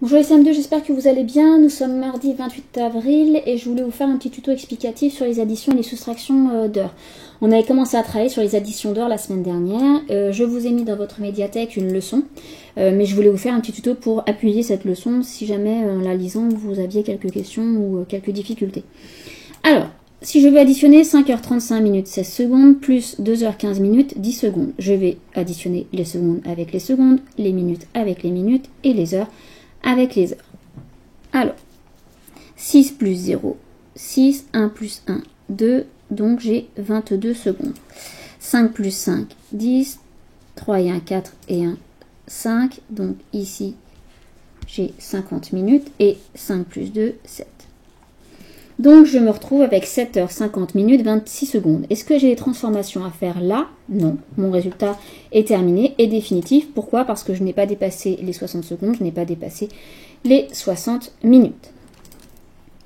Bonjour les CM2, j'espère que vous allez bien. Nous sommes mardi 28 avril et je voulais vous faire un petit tuto explicatif sur les additions et les soustractions d'heures. On avait commencé à travailler sur les additions d'heures la semaine dernière. Je vous ai mis dans votre médiathèque une leçon, mais je voulais vous faire un petit tuto pour appuyer cette leçon si jamais en la lisant vous aviez quelques questions ou quelques difficultés. Alors, si je veux additionner 5h35 minutes 16 secondes plus 2h15 minutes 10 secondes, je vais additionner les secondes avec les secondes, les minutes avec les minutes et les heures avec les heures. Alors, 6 plus 0, 6, 1 plus 1, 2, donc j'ai 22 secondes. 5 plus 5, 10, 3 et 1, 4 et 1, 5, donc ici j'ai 50 minutes et 5 plus 2, 7. Donc je me retrouve avec 7h50 minutes 26 secondes. Est-ce que j'ai des transformations à faire là? Non. Mon résultat est terminé et définitif. Pourquoi? Parce que je n'ai pas dépassé les 60 secondes, je n'ai pas dépassé les 60 minutes.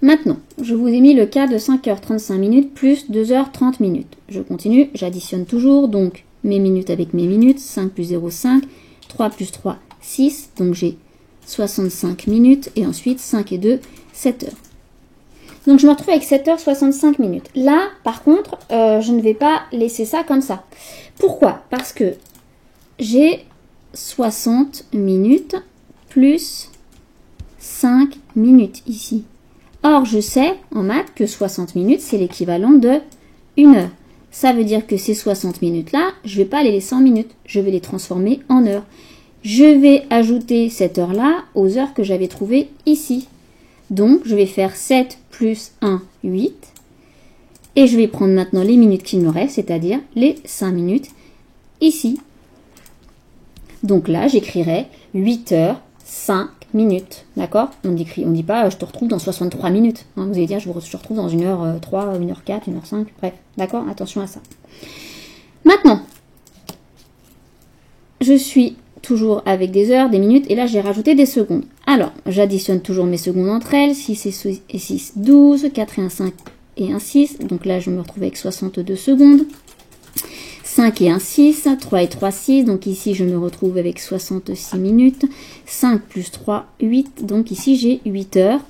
Maintenant, je vous ai mis le cas de 5h35 minutes plus 2h30 minutes. Je continue, j'additionne toujours, donc mes minutes avec mes minutes. 5 plus 0, 5. 3 plus 3, 6. Donc j'ai 65 minutes et ensuite 5 et 2, 7 heures. Donc je me retrouve avec 7h65 minutes. Là, par contre, je ne vais pas laisser ça comme ça. Pourquoi? Parce que j'ai 60 minutes plus 5 minutes ici. Or, je sais en maths que 60 minutes, c'est l'équivalent de 1 heure. Ça veut dire que ces 60 minutes-là, je ne vais pas les laisser en minutes. Je vais les transformer en heures. Je vais ajouter cette heure-là aux heures que j'avais trouvées ici. Donc, je vais faire 7 plus 1, 8. Et je vais prendre maintenant les minutes qu'il me reste, c'est-à-dire les 5 minutes ici. Donc là, j'écrirai 8 heures, 5 minutes. D'accord? On ne dit pas je te retrouve dans 63 minutes. Hein, vous allez dire je te retrouve dans 1h3, 1h4, 1h5. Bref, d'accord? Attention à ça. Maintenant, je suis toujours avec des heures, des minutes, et là j'ai rajouté des secondes. Alors, j'additionne toujours mes secondes entre elles, 6 et 6, 12, 4 et 1, 5 et 1, 6, donc là je me retrouve avec 62 secondes. 5 et 1, 6, 3 et 3, 6, donc ici je me retrouve avec 66 minutes. 5 plus 3, 8, donc ici j'ai 8 heures,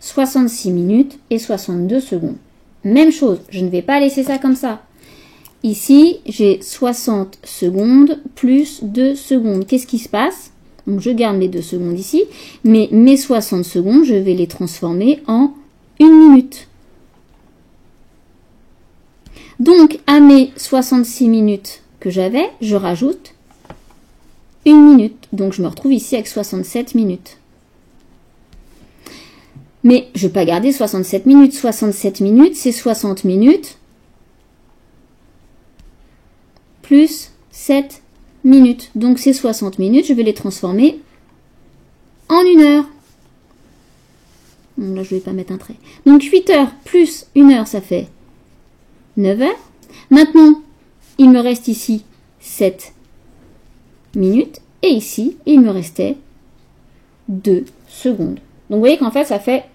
66 minutes et 62 secondes. Même chose, je ne vais pas laisser ça comme ça. Ici, j'ai 60 secondes plus 2 secondes. Qu'est-ce qui se passe? Donc, je garde mes 2 secondes ici, mais mes 60 secondes, je vais les transformer en 1 minute. Donc, à mes 66 minutes que j'avais, je rajoute 1 minute. Donc, je me retrouve ici avec 67 minutes. Mais je ne vais pas garder 67 minutes. 67 minutes, c'est 60 minutes plus 7 minutes. Donc, ces 60 minutes, je vais les transformer en 1 heure. Bon, là, je ne vais pas mettre un trait. Donc, 8 heures plus 1 heure, ça fait 9 heures. Maintenant, il me reste ici 7 minutes. Et ici, il me restait 2 secondes. Donc, vous voyez qu'en fait, ça fait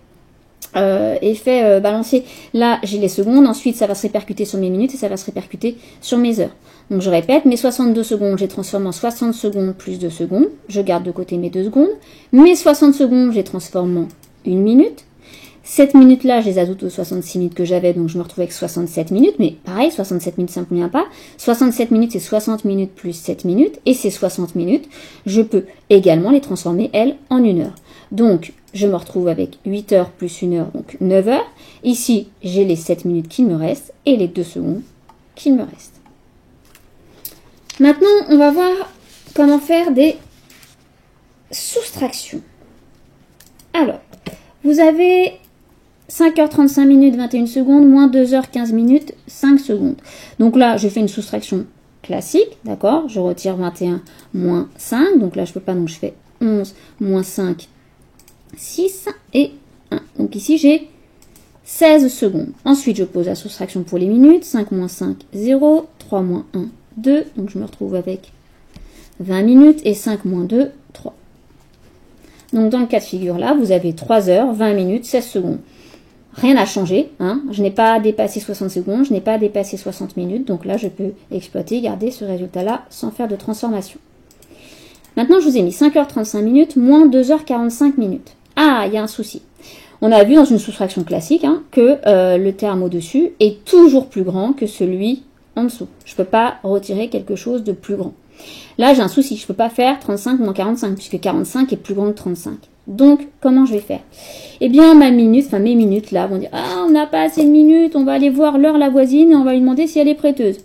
effet balancier. Là, j'ai les secondes. Ensuite, ça va se répercuter sur mes minutes et ça va se répercuter sur mes heures. Donc, je répète, mes 62 secondes, je les transforme en 60 secondes plus 2 secondes. Je garde de côté mes 2 secondes. Mes 60 secondes, je les transforme en 1 minute. Cette minute-là, je les ajoute aux 66 minutes que j'avais, donc je me retrouve avec 67 minutes. Mais pareil, 67 minutes, ça ne me convient pas. 67 minutes, c'est 60 minutes plus 7 minutes. Et ces 60 minutes, je peux également les transformer, elles, en 1 heure. Donc, je me retrouve avec 8 heures plus 1 heure, donc 9 heures. Ici, j'ai les 7 minutes qu'il me restent et les 2 secondes qu'il me restent. Maintenant, on va voir comment faire des soustractions. Alors, vous avez 5h35 minutes 21 secondes moins 2h15 minutes 5 secondes. Donc là, je fais une soustraction classique, d'accord? Je retire 21 moins 5, donc là je peux pas, donc je fais 11 moins 5, 6 et 1. Donc ici j'ai 16 secondes. Ensuite, je pose la soustraction pour les minutes. 5 moins 5, 0. 3 moins 1, 2. Donc je me retrouve avec 20 minutes et 5 moins 2, 3. Donc dans le cas de figure là, vous avez 3 heures, 20 minutes, 16 secondes. Rien n'a changé, hein. Je n'ai pas dépassé 60 secondes, je n'ai pas dépassé 60 minutes, donc là je peux exploiter, garder ce résultat-là sans faire de transformation. Maintenant, je vous ai mis 5h35 minutes moins 2h45 minutes. Ah, il y a un souci. On a vu dans une soustraction classique que le terme au-dessus est toujours plus grand que celui en dessous. Je ne peux pas retirer quelque chose de plus grand. Là, j'ai un souci. Je ne peux pas faire 35 moins 45, puisque 45 est plus grand que 35. Donc, comment je vais faire? Eh bien, mes minutes, là, vont dire, ah, on n'a pas assez de minutes, on va aller voir Laure la voisine et on va lui demander si elle est prêteuse.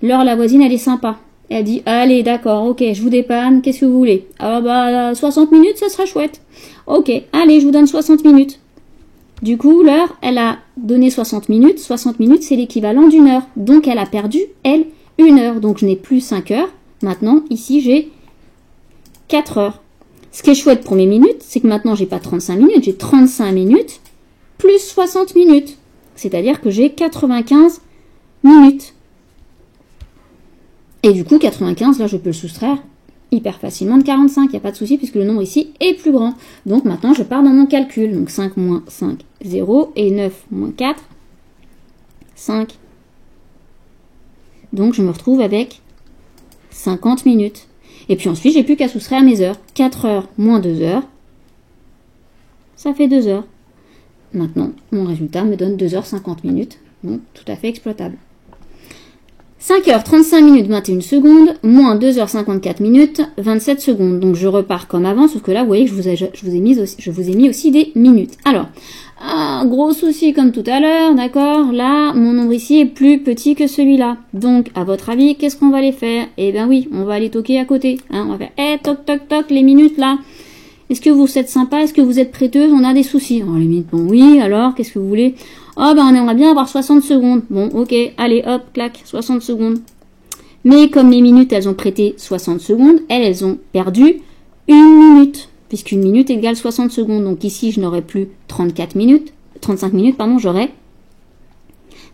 Laure la voisine, elle est sympa. Elle dit, allez, d'accord, ok, je vous dépanne, qu'est-ce que vous voulez? Ah bah, 60 minutes, ça sera chouette. Ok, allez, je vous donne 60 minutes. Du coup, Laure, elle a donné 60 minutes. 60 minutes, c'est l'équivalent d'une heure. Donc, elle a perdu, elle, une heure. Donc, je n'ai plus 5 heures. Maintenant, ici, j'ai 4 heures. Ce qui est chouette pour mes minutes, c'est que maintenant, j'ai pas 35 minutes, j'ai 35 minutes plus 60 minutes. C'est-à-dire que j'ai 95 minutes. Et du coup, 95, là, je peux le soustraire hyper facilement de 45. Il n'y a pas de souci puisque le nombre ici est plus grand. Donc, maintenant, je pars dans mon calcul. Donc, 5 moins 5, 0. Et 9 moins 4, 5. Donc, je me retrouve avec 50 minutes. Et puis ensuite, j'ai plus qu'à soustraire mes heures. 4 heures moins 2 heures, ça fait 2 heures. Maintenant, mon résultat me donne 2h50 minutes. Donc, tout à fait exploitable. 5h35 minutes 21 secondes, moins 2h54 minutes 27 secondes. Donc je repars comme avant, sauf que là, vous voyez que je vous ai mis aussi des minutes. Alors, un gros souci comme tout à l'heure, d'accord? Là, mon nombre ici est plus petit que celui-là. Donc, à votre avis, qu'est-ce qu'on va aller faire? Eh bien oui, on va aller toquer à côté. On va faire, toc, toc, toc, les minutes là. Est-ce que vous êtes sympa? Est-ce que vous êtes prêteuse? On a des soucis. Alors, les minutes, bon, oui, alors, qu'est-ce que vous voulez? Oh, ben, on aimerait bien avoir 60 secondes. Bon, ok, allez, hop, clac, 60 secondes. Mais comme les minutes, elles ont prêté 60 secondes, elles ont perdu une minute. Puisqu'une minute égale 60 secondes. Donc ici, je n'aurai plus 35 minutes, j'aurai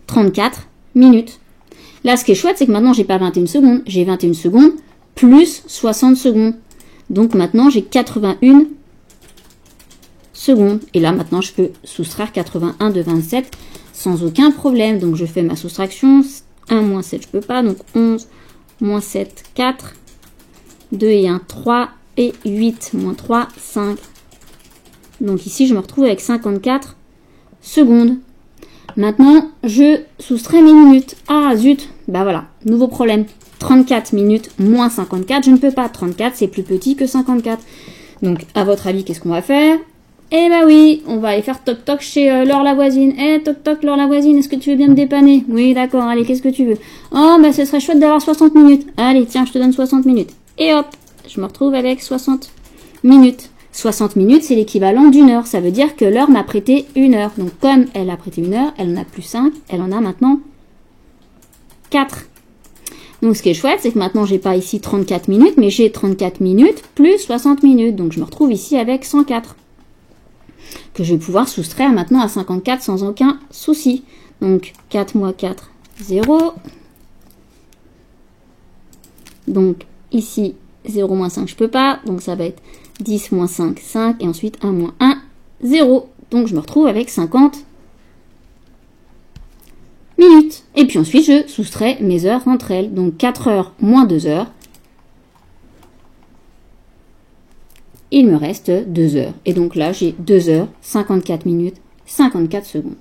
34 minutes. Là, ce qui est chouette, c'est que maintenant, j'ai pas 21 secondes. J'ai 21 secondes plus 60 secondes. Donc maintenant, j'ai 81 secondes. Et là, maintenant, je peux soustraire 81 de 27 sans aucun problème. Donc, je fais ma soustraction. 1 moins 7, je peux pas. Donc, 11 moins 7, 4. 2 et 1, 3. Et 8 moins 3, 5. Donc ici, je me retrouve avec 54 secondes. Maintenant, je soustrais mes minutes. Ah, zut. Bah voilà, nouveau problème. 34 minutes moins 54, je ne peux pas. 34, c'est plus petit que 54. Donc, à votre avis, qu'est-ce qu'on va faire? Eh bah oui, on va aller faire toc-toc chez Laure la voisine. Eh, toc-toc, Laure la voisine, est-ce que tu veux bien me dépanner? Oui, d'accord, allez, qu'est-ce que tu veux? Oh, bah ce serait chouette d'avoir 60 minutes. Allez, tiens, je te donne 60 minutes. Et hop, je me retrouve avec 60 minutes. 60 minutes, c'est l'équivalent d'une heure. Ça veut dire que l'heure m'a prêté une heure. Donc, comme elle a prêté une heure, elle en a plus 5. Elle en a maintenant 4. Donc, ce qui est chouette, c'est que maintenant, j'ai pas ici 34 minutes, mais j'ai 34 minutes plus 60 minutes. Donc, je me retrouve ici avec 104. Que je vais pouvoir soustraire maintenant à 54 sans aucun souci. Donc, 4 moins 4, 0. Donc, ici, 0 moins 5, je peux pas. Donc, ça va être 10 moins 5, 5. Et ensuite, 1 moins 1, 0. Donc, je me retrouve avec 50 minutes. Et puis ensuite, je soustrais mes heures entre elles. Donc, 4 heures moins 2 heures. Il me reste 2 heures. Et donc là, j'ai 2 heures, 54 minutes, 54 secondes.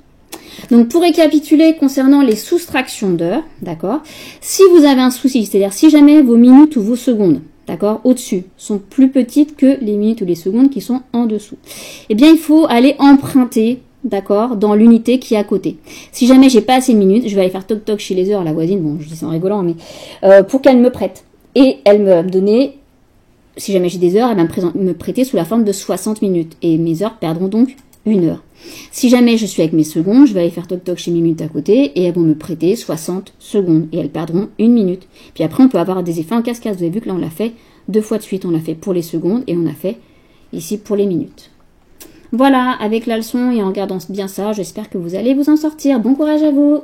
Donc, pour récapituler concernant les soustractions d'heures, d'accord, si vous avez un souci, c'est-à-dire si jamais vos minutes ou vos secondes, d'accord, au-dessus, sont plus petites que les minutes ou les secondes qui sont en dessous, eh bien, il faut aller emprunter, d'accord, dans l'unité qui est à côté. Si jamais j'ai pas assez de minutes, je vais aller faire toc-toc chez les heures, la voisine, bon, je dis ça en rigolant, mais pour qu'elle me prête. Et elle me donner, si jamais j'ai des heures, elle va me prêter sous la forme de 60 minutes. Et mes heures perdront donc une heure. Si jamais je suis avec mes secondes, je vais aller faire toc-toc chez mes minutes à côté et elles vont me prêter 60 secondes. Et elles perdront une minute. Puis après, on peut avoir des effets en cascade. Vous avez vu que là, on l'a fait 2 fois de suite. On l'a fait pour les secondes et on a fait ici pour les minutes. Voilà, avec la leçon et en regardant bien ça, j'espère que vous allez vous en sortir. Bon courage à vous!